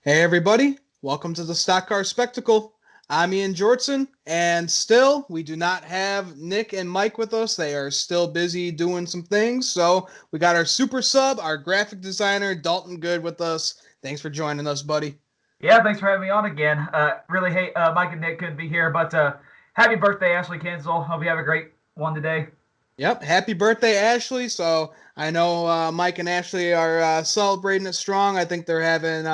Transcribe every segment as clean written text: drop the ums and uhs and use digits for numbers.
Hey everybody, welcome to the Stock Car Spectacle. I'm Ian Jortson, and still we do not have Nick and Mike with us. They are still busy doing some things. So we got our super sub, our graphic designer, Dalton Good with us. Thanks for joining us, buddy. Yeah, thanks for having me on again. Really hate Mike and Nick couldn't be here, but happy birthday, Ashley Kinsel. Hope you have a great one today. Yep, happy birthday, Ashley. So I know Mike and Ashley are celebrating it strong. I think they're having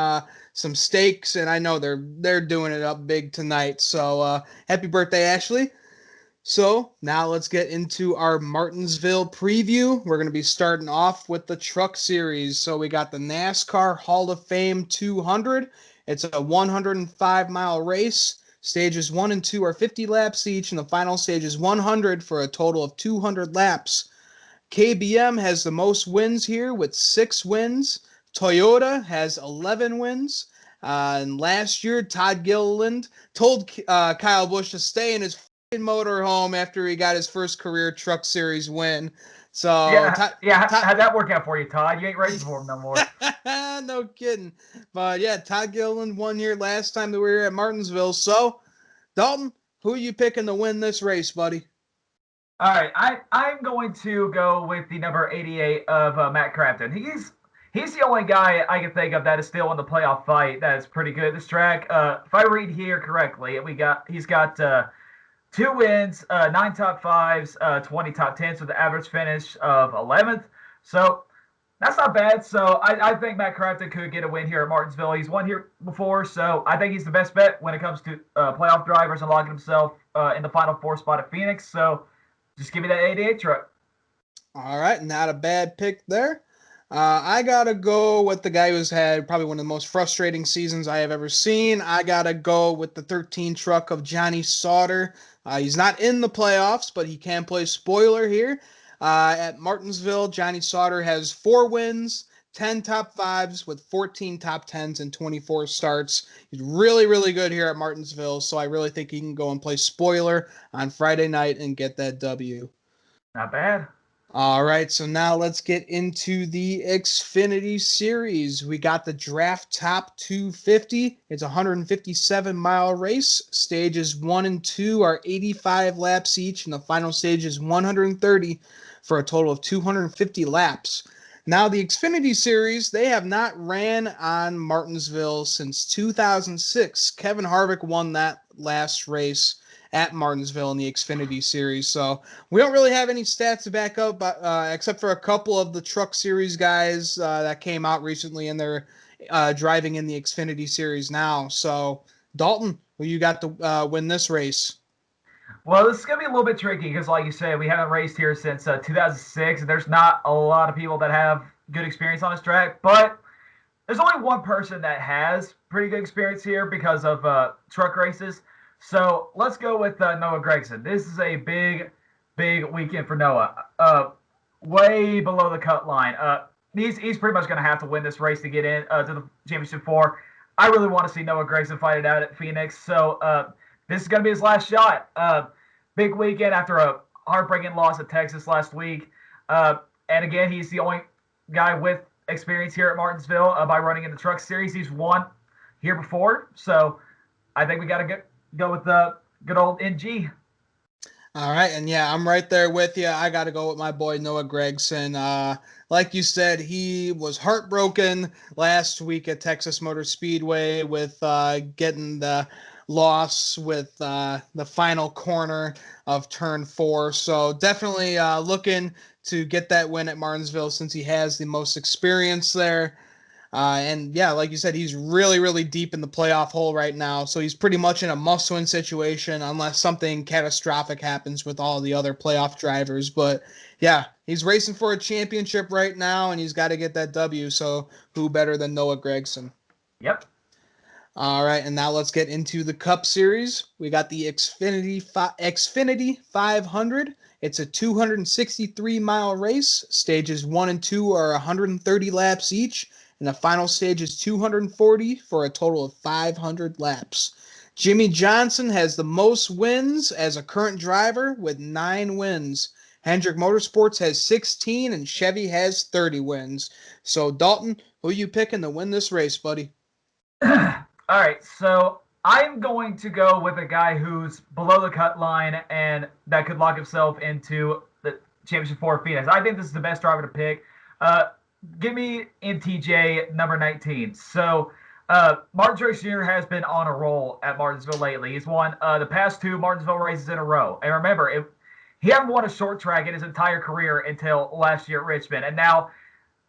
some steaks, and I know they're doing it up big tonight. So happy birthday, Ashley. So now let's get into our Martinsville preview. We're going to be starting off with the truck series. So we got the NASCAR Hall of Fame 200. It's a 105-mile race. Stages 1 and 2 are 50 laps each, and the final stage is 100 for a total of 200 laps. KBM has the most wins here with 6 wins. Toyota has 11 wins. And last year, Todd Gilliland told Kyle Busch to stay in his motorhome after he got his first career Truck Series win. So, Yeah, Todd, yeah. Todd How'd that work out for you, Todd? You ain't racing for him no more. no kidding. But yeah, Todd Gilliland won here last time that we were at Martinsville. So, Dalton, who are you picking to win this race, buddy? All right, I'm going to go with the number 88 of Matt Crafton. He's the only guy I can think of that is still in the playoff fight that is pretty good at this track. If I read here correctly, he's got 2 wins, 9 top 5s, 20 top 10s with an average finish of 11th. So that's not bad. So I think Matt Crafton could get a win here at Martinsville. He's won here before, so I think he's the best bet when it comes to playoff drivers and locking himself in the final 4 spot at Phoenix. So just give me that 88 truck. All right, not a bad pick there. I gotta go with the guy who's had probably one of the most frustrating seasons I have ever seen. I gotta go with the 13 truck of Johnny Sauter. He's not in the playoffs, but he can play spoiler here. At Martinsville, Johnny Sauter has 4 wins, 10 top fives with 14 top tens and 24 starts. He's really, really good here at Martinsville, so I really think he can go and play spoiler on Friday night and get that W. Not bad. All right, so now let's get into the Xfinity Series. We got the Draft Top 250. It's a 157-mile race. Stages 1 and 2 are 85 laps each, and the final stage is 130 for a total of 250 laps. Now, the Xfinity Series, they have not ran on Martinsville since 2006. Kevin Harvick won that last race at Martinsville in the Xfinity Series. So we don't really have any stats to back up, but except for a couple of the Truck Series guys that came out recently, and they're driving in the Xfinity Series now. So Dalton, who you got to win this race? Well, this is going to be a little bit tricky because, like you said, we haven't raced here since 2006, and there's not a lot of people that have good experience on this track. But there's only one person that has pretty good experience here because of truck races. So let's go with Noah Gregson. This is a big weekend for Noah. Way below the cut line. He's pretty much going to have to win this race to get in to the championship four. I really want to see Noah Gregson fight it out at Phoenix. So this is going to be his last shot. Big weekend after a heartbreaking loss at Texas last week. And again, he's the only guy with experience here at Martinsville by running in the Truck Series. He's won here before. So I think we got to go with the good old NG. All right, and yeah, I'm right there with you. I got to go with my boy Noah Gregson. Like you said, he was heartbroken last week at Texas Motor Speedway with getting the loss with the final corner of turn 4. So definitely looking to get that win at Martinsville since he has the most experience there. And yeah, like you said, he's really, really deep in the playoff hole right now. So he's pretty much in a must win situation unless something catastrophic happens with all the other playoff drivers. But yeah, he's racing for a championship right now and he's got to get that W. So who better than Noah Gregson? Yep. All right, and now let's get into the Cup Series. We got the Xfinity 500. It's a 263-mile race. Stages 1 and 2 are 130 laps each, and the final stage is 240 for a total of 500 laps. Jimmy Johnson has the most wins as a current driver with 9 wins. Hendrick Motorsports has 16, and Chevy has 30 wins. So, Dalton, who are you picking to win this race, buddy? All right, so I'm going to go with a guy who's below the cut line and that could lock himself into the championship for Phoenix. I think this is the best driver to pick. Uh, Give me NTJ number 19. So Martin Truex Jr. has been on a roll at Martinsville lately. He's won the past two Martinsville races in a row. And remember, he hadn't won a short track in his entire career until last year at Richmond. And now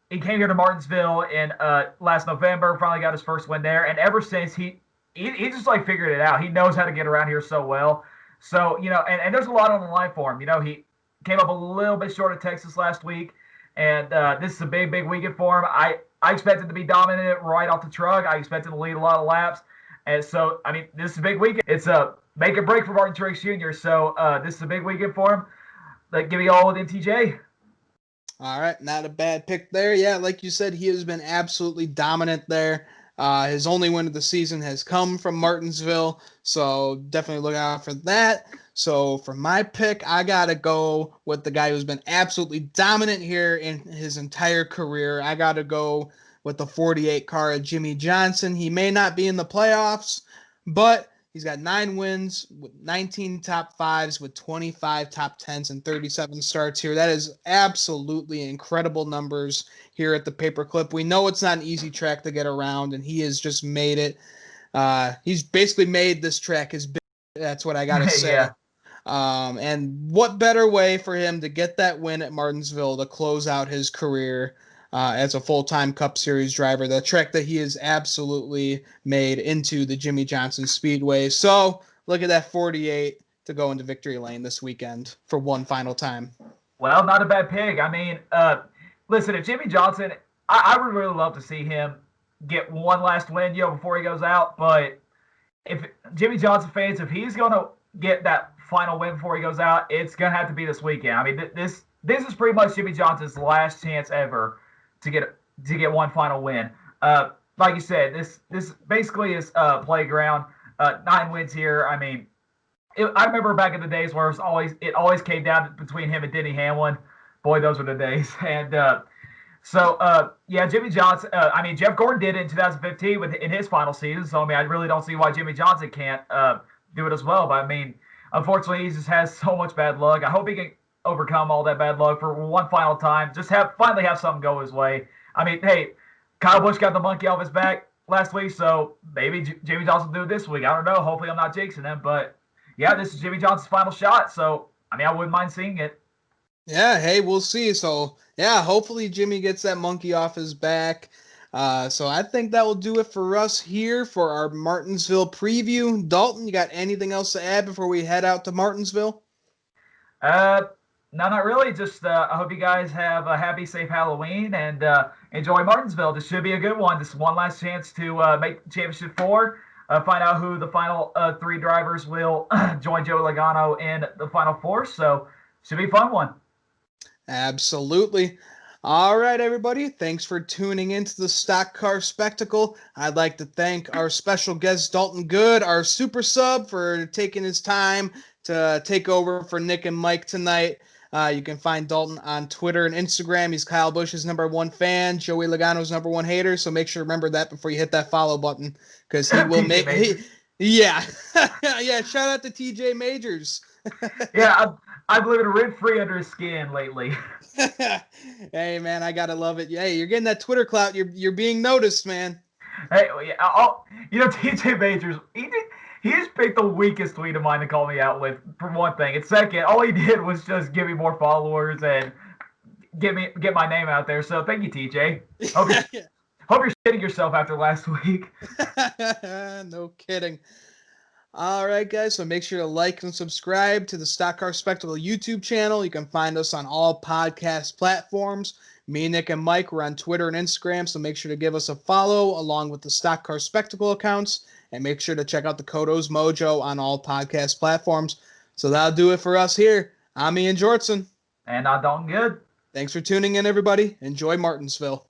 he came here to Martinsville in last November, finally got his first win there. And ever since, he just like figured it out. He knows how to get around here so well. So, and there's a lot on the line for him. He came up a little bit short of Texas last week. And this is a big, big weekend for him. I expect him to be dominant right off the truck. I expect him to lead a lot of laps. And so, I mean, this is a big weekend. It's a make or break for Martin Truex Jr. So this is a big weekend for him. Give me all with MTJ. All right, not a bad pick there. Yeah, like you said, he has been absolutely dominant there. His only win of the season has come from Martinsville, so definitely look out for that. So for my pick, I got to go with the guy who's been absolutely dominant here in his entire career. I got to go with the 48 car of Jimmie Johnson. He may not be in the playoffs, but he's got 9 wins with 19 top 5s with 25 top 10s and 37 starts here. That is absolutely incredible numbers here at the Paperclip. We know it's not an easy track to get around, and he has just made it. He's basically made this track his big. That's what I got to say. Yeah. And what better way for him to get that win at Martinsville to close out his career as a full-time Cup Series driver, the track that he has absolutely made into the Jimmie Johnson Speedway. So look at that 48 to go into victory lane this weekend for one final time. Well, not a bad pick. I mean, listen, if Jimmie Johnson, I would really love to see him get one last win, before he goes out. But if Jimmie Johnson fans, if he's going to get that final win before he goes out, it's going to have to be this weekend. I mean, this is pretty much Jimmie Johnson's last chance ever to get one final win. Like you said, this basically is playground. 9 wins here. I mean, I remember back in the days where it always came down between him and Denny Hamlin. Boy, those were the days. And yeah, Jimmie Johnson. I mean, Jeff Gordon did it in 2015 in his final season. So I mean, I really don't see why Jimmie Johnson can't do it as well. But I mean, unfortunately, he just has so much bad luck. I hope he can overcome all that bad luck for one final time. Just finally have something go his way. I mean, hey, Kyle Busch got the monkey off his back last week, so maybe Jimmie Johnson will do it this week. I don't know. Hopefully, I'm not jinxing him, but yeah, this is Jimmie Johnson's final shot. So I mean, I wouldn't mind seeing it. Yeah, hey, we'll see. So yeah, hopefully Jimmie gets that monkey off his back. So I think that will do it for us here for our Martinsville preview. Dalton, you got anything else to add before we head out to Martinsville? No, not really. Just I hope you guys have a happy, safe Halloween and enjoy Martinsville. This should be a good one. This is one last chance to make Championship 4. Find out who the final 3 drivers will join Joey Logano in the final 4. So should be a fun one. Absolutely. All right, everybody. Thanks for tuning into the Stock Car Spectacle. I'd like to thank our special guest, Dalton Good, our super sub, for taking his time to take over for Nick and Mike tonight. You can find Dalton on Twitter and Instagram. He's Kyle Busch's #1 fan, Joey Logano's #1 hater. So make sure to remember that before you hit that follow button, because he will make. Yeah, yeah. Shout out to TJ Majors. Yeah, I've lived rent-free under his skin lately. Hey man, I gotta love it. Hey, you're getting that Twitter clout. You're being noticed, man. Hey, TJ Majors, he just picked the weakest tweet of mine to call me out with, for one thing. And second, all he did was just give me more followers and get my name out there. So thank you, TJ. Hope you're shitting yourself after last week. No kidding. All right, guys. So make sure to like and subscribe to the Stock Car Spectacle YouTube channel. You can find us on all podcast platforms. Me, Nick, and Mike, we're on Twitter and Instagram, so make sure to give us a follow along with the Stock Car Spectacle accounts. And make sure to check out the Kodos Mojo on all podcast platforms. So that'll do it for us here. I'm Ian Jortson. And I'm Dalton Good. Thanks for tuning in, everybody. Enjoy Martinsville.